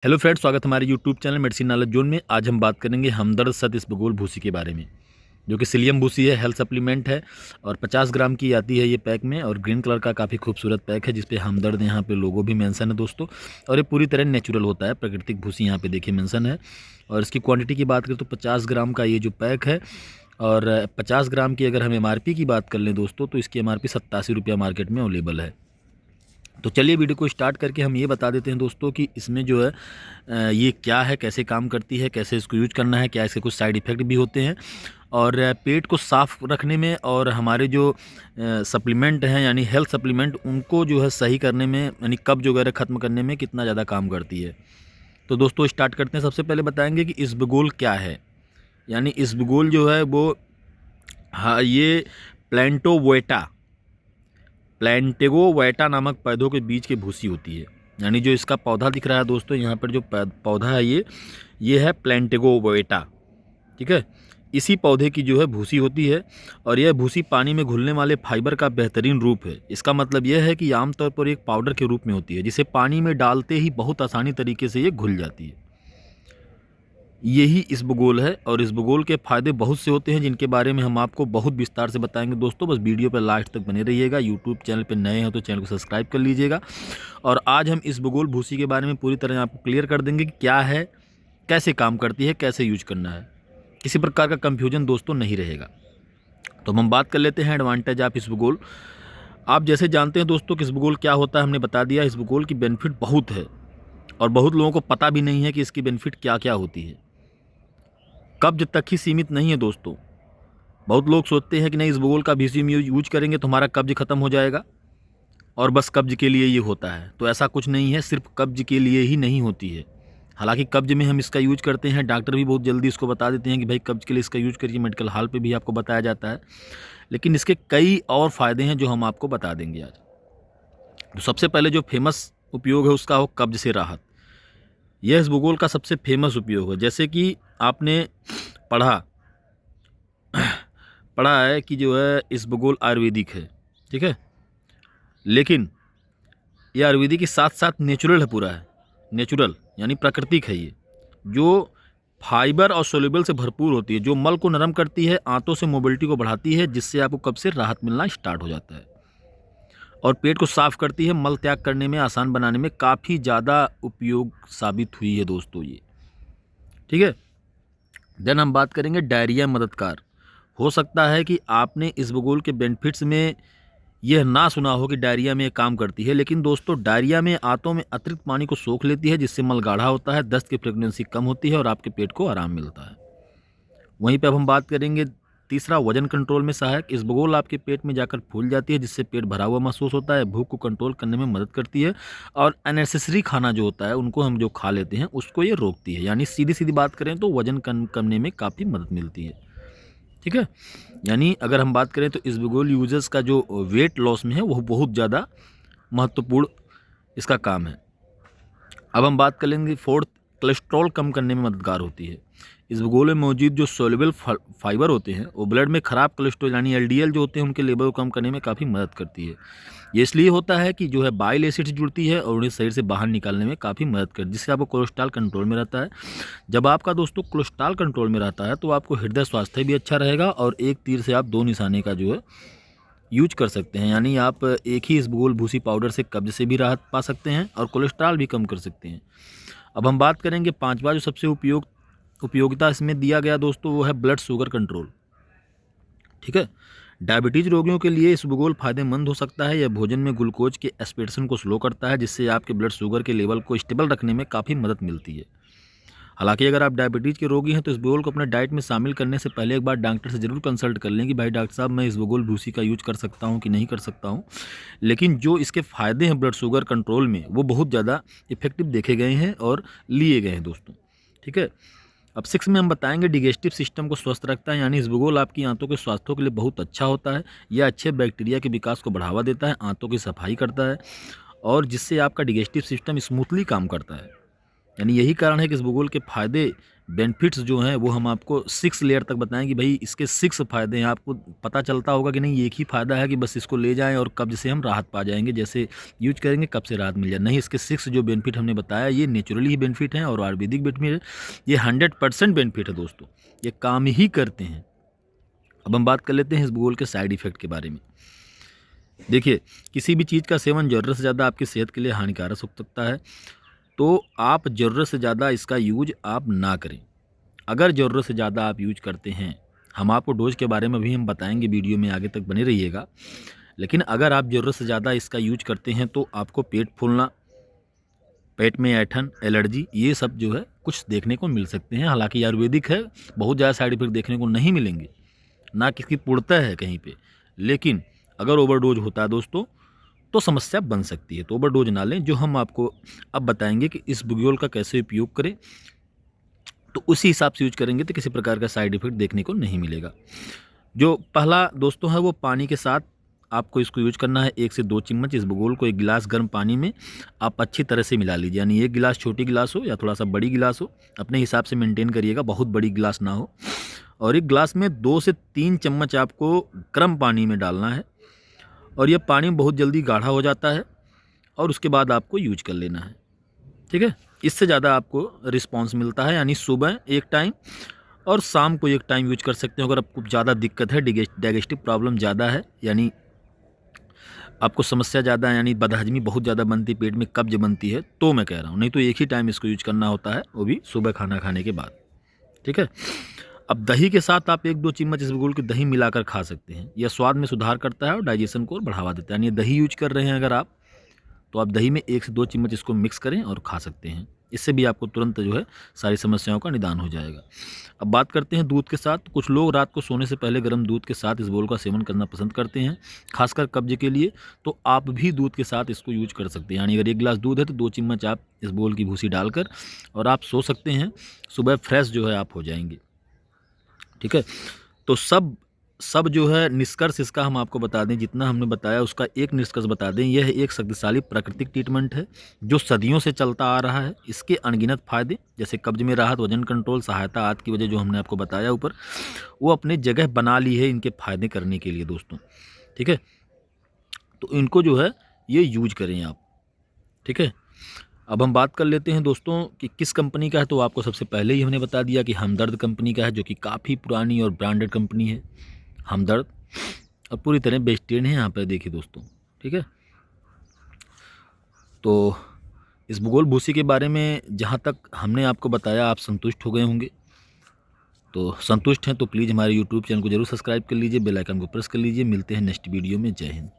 Hello friends, स्वागत है हमारे YouTube channel medicine knowledge zone में। आज हम बात करेंगे हमदर्द सत इसबगोल भूसी के बारे में, जो कि सिलियम भूसी है, हेल्थ सप्लीमेंट है और 50 ग्राम की आती है ये पैक में। और ग्रीन कलर का काफ़ी खूबसूरत पैक है जिस पे हमदर्द यहाँ पे लोगो भी मेंशन है दोस्तों। और ये पूरी तरह नेचुरल होता है, प्राकृतिक भूसी यहाँ पे देखिए मेंशन है। और इसकी क्वांटिटी की बात करें तो 50 ग्राम का ये जो पैक है। और 50 ग्राम की अगर हम MRP की बात कर लें दोस्तों, तो इसकी MRP 87 रुपया मार्केट में अवेलेबल है। तो चलिए वीडियो को स्टार्ट करके हम ये बता देते हैं दोस्तों कि इसमें जो है ये क्या है, कैसे काम करती है, कैसे इसको यूज करना है, क्या इसके कुछ साइड इफ़ेक्ट भी होते हैं। और पेट को साफ़ रखने में और हमारे जो सप्लीमेंट हैं यानी हेल्थ सप्लीमेंट, उनको जो है सही करने में यानी कब्ज़ वगैरह ख़त्म करने में कितना ज़्यादा काम करती है। तो दोस्तों स्टार्ट करते हैं। सबसे पहले बताएंगे कि इसबगोल क्या है। यानी इसबगोल जो है वो, हाँ, ये प्लांटोवोएटा प्लैंटेगोवैटा नामक पौधों के बीज की भूसी होती है। यानी जो इसका पौधा दिख रहा है दोस्तों, यहाँ पर जो पौधा है ये है प्लैंटेगोवैटा। ठीक है, इसी पौधे की जो है भूसी होती है। और यह भूसी पानी में घुलने वाले फाइबर का बेहतरीन रूप है। इसका मतलब यह है कि आमतौर पर एक पाउडर के रूप में होती है, जिसे पानी में डालते ही बहुत आसानी तरीके से ये घुल जाती है। यही इसबगोल है। और इसबगोल के फ़ायदे बहुत से होते हैं जिनके बारे में हम आपको बहुत विस्तार से बताएंगे दोस्तों। बस वीडियो पर लास्ट तक बने रहिएगा। यूट्यूब चैनल पर नए हैं तो चैनल को सब्सक्राइब कर लीजिएगा। और आज हम इसबगोल भूसी के बारे में पूरी तरह आपको क्लियर कर देंगे कि क्या है, कैसे काम करती है, कैसे यूज करना है। किसी प्रकार का कन्फ्यूजन दोस्तों नहीं रहेगा। तो हम बात कर लेते हैं एडवांटेज ऑफ इसबगोल। आप जैसे जानते हैं दोस्तों कि इसबगोल क्या होता है, हमने बता दिया। इसबगोल की बेनिफिट बहुत है और बहुत लोगों को पता भी नहीं है कि इसकी बेनिफिट क्या क्या होती है। कब्ज तक ही सीमित नहीं है दोस्तों। बहुत लोग सोचते हैं कि नहीं, इसबगोल का भीसी यूज करेंगे तो हमारा कब्ज खत्म हो जाएगा और बस कब्ज के लिए ये होता है। तो ऐसा कुछ नहीं है, सिर्फ कब्ज के लिए ही नहीं होती है। हालांकि कब्ज में हम इसका यूज करते हैं, डॉक्टर भी बहुत जल्दी इसको बता देते हैं कि भाई कब्ज के लिए इसका यूज करिए, मेडिकल हॉल पे भी आपको बताया जाता है। लेकिन इसके कई और फ़ायदे हैं जो हम आपको बता देंगे आज। तो सबसे पहले जो फेमस उपयोग है उसका हो कब्ज से राहत। यह इसबगोल का सबसे फेमस उपयोग है। जैसे कि आपने पढ़ा पढ़ा है कि जो है इसबगोल आयुर्वेदिक है, ठीक है, लेकिन ये आयुर्वेदिक के साथ साथ नेचुरल है, पूरा है नेचुरल यानी प्राकृतिक है ये, जो फाइबर और सोल्यूबल से भरपूर होती है, जो मल को नरम करती है, आंतों से मोबिलिटी को बढ़ाती है, जिससे आपको कब्ज से राहत मिलना स्टार्ट हो जाता है। और पेट को साफ करती है, मल त्याग करने में आसान बनाने में काफ़ी ज़्यादा उपयोग साबित हुई है दोस्तों ये। ठीक है, देन हम बात करेंगे डायरिया मददगार। हो सकता है कि आपने इसबगोल के बेनिफिट्स में यह ना सुना हो कि डायरिया में काम करती है, लेकिन दोस्तों डायरिया में आंतों में अतिरिक्त पानी को सोख लेती है, जिससे मल गाढ़ा होता है, दस्त की फ्रिक्वेंसी कम होती है और आपके पेट को आराम मिलता है। वहीं पे अब हम बात करेंगे तीसरा, वजन कंट्रोल में सहायक। इसबगोल आपके पेट में जाकर फूल जाती है, जिससे पेट भरा हुआ महसूस होता है, भूख को कंट्रोल करने में मदद करती है। और अननेसेसरी खाना जो होता है, उनको हम जो खा लेते हैं, उसको ये रोकती है। यानी सीधी सीधी बात करें तो वजन कम करने में काफ़ी मदद मिलती है। ठीक है, यानी अगर हम बात करें तो इसबगोल यूजर्स का जो वेट लॉस में है वो बहुत ज़्यादा महत्वपूर्ण इसका काम है। अब हम बात कर लेंगे फोर्थ, कोलेस्ट्रॉल कम करने में मददगार होती है। इसबगोल में मौजूद जो सोल्यूबल फाइबर होते हैं वो ब्लड में ख़राब कोलेस्ट्रॉल यानी LDL जो होते हैं उनके लेवल को कम करने में काफ़ी मदद करती है। ये इसलिए होता है कि जो है बाइल एसिड से जुड़ती है और उन्हें शरीर से बाहर निकालने में काफ़ी मदद करती है, जिससे आपको कोलेस्ट्रॉल कंट्रोल में रहता है। जब आपका दोस्तों कोलेस्ट्रॉल कंट्रोल में रहता है तो आपको हृदय स्वास्थ्य भी अच्छा रहेगा और एक तीर से आप दो निशाने का जो है यूज कर सकते हैं। यानी आप एक ही इसबगोल भूसी पाउडर से कब्ज से भी राहत पा सकते हैं और कोलेस्ट्रॉल भी कम कर सकते हैं। अब हम बात करेंगे पांचवा जो सबसे उपयोगिता इसमें दिया गया दोस्तों, वो है ब्लड शुगर कंट्रोल। ठीक है, डायबिटीज़ रोगियों के लिए इसबगोल फ़ायदेमंद हो सकता है। यह भोजन में ग्लूकोज के एक्सपेक्रेशन को स्लो करता है, जिससे आपके ब्लड शुगर के लेवल को स्टेबल रखने में काफ़ी मदद मिलती है। हालांकि अगर आप डायबिटीज़ के रोगी हैं तो इसबगोल को अपने डाइट में शामिल करने से पहले एक बार डॉक्टर से ज़रूर कंसल्ट कर लें कि भाई डॉक्टर साहब, मैं इसबगोल भूसी का यूज कर सकता हूं कि नहीं कर सकता हूं। लेकिन जो इसके फ़ायदे हैं ब्लड शुगर कंट्रोल में, वो बहुत ज़्यादा इफेक्टिव देखे गए हैं और लिए गए हैं दोस्तों। ठीक है, अब 6 में हम बताएंगे डिgesटिव सिस्टम को स्वस्थ रखता है। यानी इसबगोल आपकी आंतों के स्वास्थ्य के लिए बहुत अच्छा होता है। यह अच्छे बैक्टीरिया के विकास को बढ़ावा देता है, आंतों की सफाई करता है और जिससे आपका डिgesटिव सिस्टम स्मूथली काम करता है। यानी यही कारण है कि इसबगोल के फ़ायदे बेनिफिट्स जो हैं वो हम आपको 6 लेयर तक बताएं कि भाई इसके 6 फ़ायदे हैं। आपको पता चलता होगा कि नहीं एक ही फ़ायदा है कि बस इसको ले जाएं और कब्ज़ से हम राहत पा जाएंगे, जैसे यूज करेंगे कब्ज़ से राहत मिल जाए। नहीं, इसके 6 जो बेनिफिट हमने बताया ये नेचुरली ही बेनिफिट हैं और आयुर्वेदिक बेनिफिट है। ये 100% बेनिफिट है दोस्तों, ये काम ही करते हैं। अब हम बात कर लेते हैं इसबगोल के साइड इफ़ेक्ट के बारे में। देखिए, किसी भी चीज़ का सेवन ज़रूरत से ज़्यादा आपकी सेहत के लिए हानिकारक हो सकता है, तो आप ज़रूरत से ज़्यादा इसका यूज आप ना करें। अगर ज़रूरत से ज़्यादा आप यूज करते हैं, हम आपको डोज के बारे में भी हम बताएंगे, वीडियो में आगे तक बने रहिएगा। लेकिन अगर आप ज़रूरत से ज़्यादा इसका यूज करते हैं तो आपको पेट फूलना, पेट में ऐंठन, एलर्जी, ये सब जो है कुछ देखने को मिल सकते हैं। हालांकि आयुर्वेदिक है, बहुत ज़्यादा साइड इफेक्ट देखने को नहीं मिलेंगे, ना किसकी पुड़ता है कहीं पे। लेकिन अगर ओवरडोज होता है दोस्तों तो समस्या बन सकती है, तो ओवरडोज ना लें। जो हम आपको अब बताएंगे कि इसबगोल का कैसे उपयोग करें, तो उसी हिसाब से यूज करेंगे तो किसी प्रकार का साइड इफेक्ट देखने को नहीं मिलेगा। जो पहला दोस्तों है वो पानी के साथ आपको इसको यूज करना है। 1 से 2 चम्मच इसबगोल को 1 गिलास गर्म पानी में आप अच्छी तरह से मिला लीजिए। यानी 1 गिलास छोटी गिलास हो या थोड़ा सा बड़ी गिलास हो, अपने हिसाब से मेंटेन करिएगा, बहुत बड़ी गिलास ना हो। और 1 गिलास में 2 से 3 चम्मच आपको गर्म पानी में डालना है और ये पानी बहुत जल्दी गाढ़ा हो जाता है और उसके बाद आपको यूज कर लेना है। ठीक है, इससे ज़्यादा आपको रिस्पांस मिलता है। यानी सुबह एक टाइम और शाम को एक टाइम यूज कर सकते हो। अगर आपको ज़्यादा दिक्कत है, डाइजेस्टिव प्रॉब्लम ज़्यादा है, यानी आपको समस्या ज़्यादा है, यानी बदहजमी बहुत ज़्यादा बनती है, पेट में कब्ज बनती है, तो मैं कह रहा हूँ। नहीं तो एक ही टाइम इसको यूज करना होता है, वो भी सुबह खाना खाने के बाद। ठीक है, अब दही के साथ आप 1-2 चम्मच इसबगोल की दही मिलाकर खा सकते हैं। यह स्वाद में सुधार करता है और डाइजेशन को बढ़ावा देता है। यानी दही यूज कर रहे हैं अगर आप, तो आप दही में 1 से 2 चम्मच इसको मिक्स करें और खा सकते हैं। इससे भी आपको तुरंत जो है सारी समस्याओं का निदान हो जाएगा। अब बात करते हैं दूध के साथ। कुछ लोग रात को सोने से पहले गर्म दूध के साथ इसबगोल का सेवन करना पसंद करते हैं, खासकर कब्ज के लिए। तो आप भी दूध के साथ इसको यूज कर सकते हैं। यानी अगर 1 गिलास दूध है तो 2 चम्मच आप इसबगोल की भूसी डालकर और आप सो सकते हैं। सुबह फ्रेश जो है आप हो जाएंगे। ठीक है, तो सब जो है निष्कर्ष इसका हम आपको बता दें, जितना हमने बताया उसका एक निष्कर्ष बता दें। यह एक शक्तिशाली प्राकृतिक ट्रीटमेंट है जो सदियों से चलता आ रहा है। इसके अनगिनत फायदे जैसे कब्ज में राहत, वजन कंट्रोल, सहायता आदि की वजह जो हमने आपको बताया ऊपर, वो अपने जगह बना ली है इनके फायदे करने के लिए दोस्तों। ठीक है, तो इनको जो है ये यूज करें आप। ठीक है, अब हम बात कर लेते हैं दोस्तों कि किस कंपनी का है। तो आपको सबसे पहले ही हमने बता दिया कि हमदर्द कंपनी का है, जो कि काफ़ी पुरानी और ब्रांडेड कंपनी है हमदर्द, और पूरी तरह बेस्टेड है यहाँ पर। देखिए दोस्तों, ठीक है, तो इसबगोल भूसी के बारे में जहाँ तक हमने आपको बताया आप संतुष्ट हो गए होंगे। तो संतुष्ट हैं तो प्लीज़ हमारे यूट्यूब चैनल को जरूर सब्सक्राइब कर लीजिए, बेल आइकन को प्रेस कर लीजिए। मिलते हैं नेक्स्ट वीडियो में। जय हिंद।